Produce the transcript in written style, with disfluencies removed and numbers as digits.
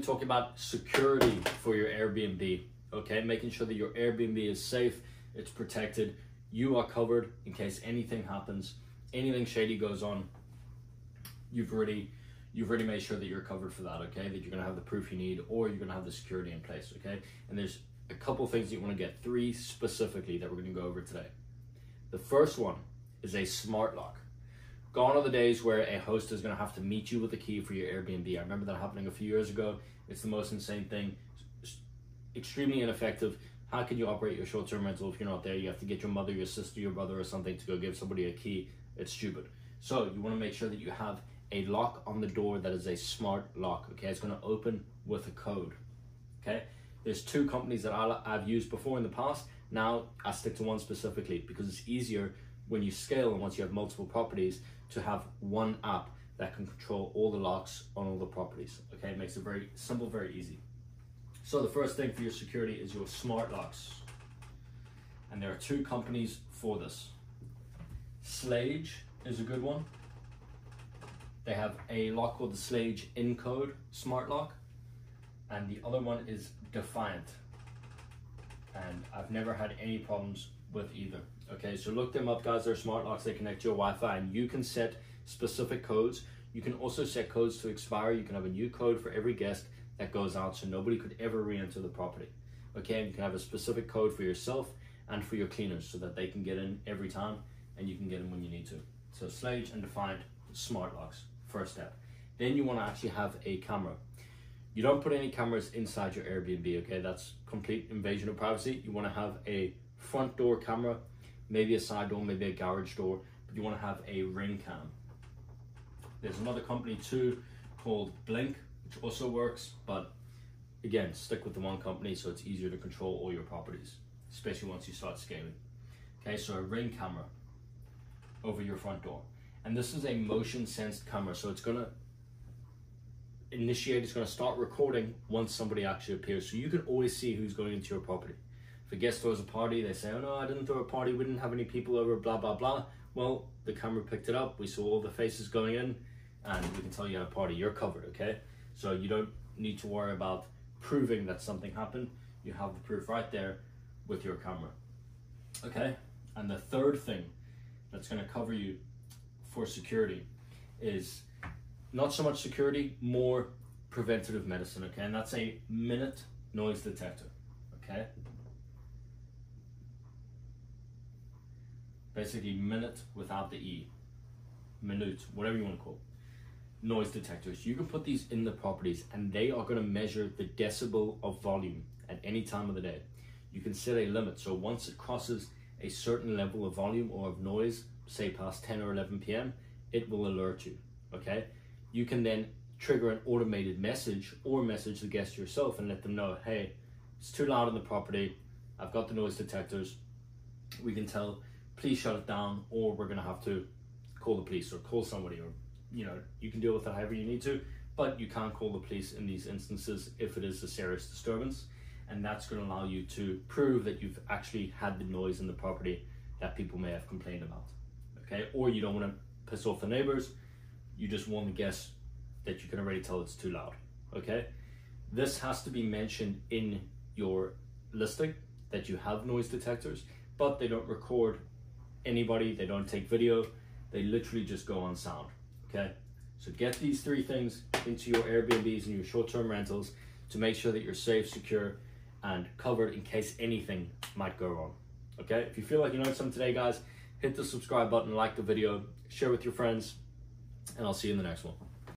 talking about security for your Airbnb, okay? Making sure that your Airbnb is safe, it's protected, you are covered in case anything happens, anything shady goes on. You've already made sure that you're covered for that, okay? That you're gonna have the proof you need, or you're gonna have the security in place, okay? And there's a couple things you wanna get, 3 specifically that we're gonna go over today. The first one is a smart lock. Gone are the days where a host is gonna have to meet you with a key for your Airbnb. I remember that happening a few years ago. It's the most insane thing, extremely ineffective. How can you operate your short-term rental if you're not there? You have to get your mother, your sister, your brother or something to go give somebody a key. It's stupid. So you wanna make sure that you have a lock on the door that is a smart lock, okay? It's gonna open with a code, okay? There's 2 companies that I've used before in the past. Now I stick to one specifically because it's easier when you scale and once you have multiple properties to have one app that can control all the locks on all the properties, okay? It makes it very simple, very easy. So the first thing for your security is your smart locks. And there are 2 companies for this. Slage is a good one. They have a lock called the Slage Encode Smart Lock, and the other one is Defiant. And I've never had any problems with either. Okay, so look them up, guys. They're smart locks. They connect to your Wi-Fi, and you can set specific codes. You can also set codes to expire. You can have a new code for every guest that goes out, so nobody could ever re-enter the property. Okay, and you can have a specific code for yourself and for your cleaners so that they can get in every time, and you can get in when you need to. So Slage and Defiant smart locks. First step. Then you want to actually have a camera. You don't put any cameras inside your Airbnb, okay? That's complete invasion of privacy. You want to have a front door camera, maybe a side door, maybe a garage door, but you want to have a ring cam. There's another company too called Blink, which also works, but again, stick with the one company so it's easier to control all your properties, especially once you start scaling. Okay, so a ring camera over your front door. And this is a motion sensed camera, so it's gonna initiate, it's gonna start recording once somebody actually appears. So you can always see who's going into your property. If a guest throws a party, they say, oh no, I didn't throw a party, we didn't have any people over, blah, blah, blah. Well, the camera picked it up, we saw all the faces going in, and we can tell you had a party, you're covered, okay? So you don't need to worry about proving that something happened. You have the proof right there with your camera, okay? And the third thing that's gonna cover you for security is not so much security, more preventative medicine, okay? And that's a minute noise detector, okay? Basically minute without the E, minute, whatever you want to call it. Noise detectors. You can put these in the properties and they are going to measure the decibel of volume at any time of the day. You can set a limit, so once it crosses a certain level of volume or of noise, say past 10 or 11 p.m, it will alert you, okay? You can then trigger an automated message or message the guest yourself and let them know, hey, it's too loud in the property, I've got the noise detectors, we can tell, please shut it down, or we're gonna have to call the police or call somebody, or you know, you can deal with it however you need to, but you can't call the police in these instances if it is a serious disturbance. And that's going to allow you to prove that you've actually had the noise in the property that people may have complained about, okay? Or you don't want to piss off the neighbors, you just want the guests that you can already tell it's too loud, okay? This has to be mentioned in your listing that you have noise detectors, but they don't record anybody, they don't take video, they literally just go on sound, okay? So get these 3 things into your Airbnbs and your short-term rentals to make sure that you're safe, secure, and covered in case anything might go wrong, okay? If you feel like you learned something today, guys, hit the subscribe button, like the video, share with your friends, and I'll see you in the next one.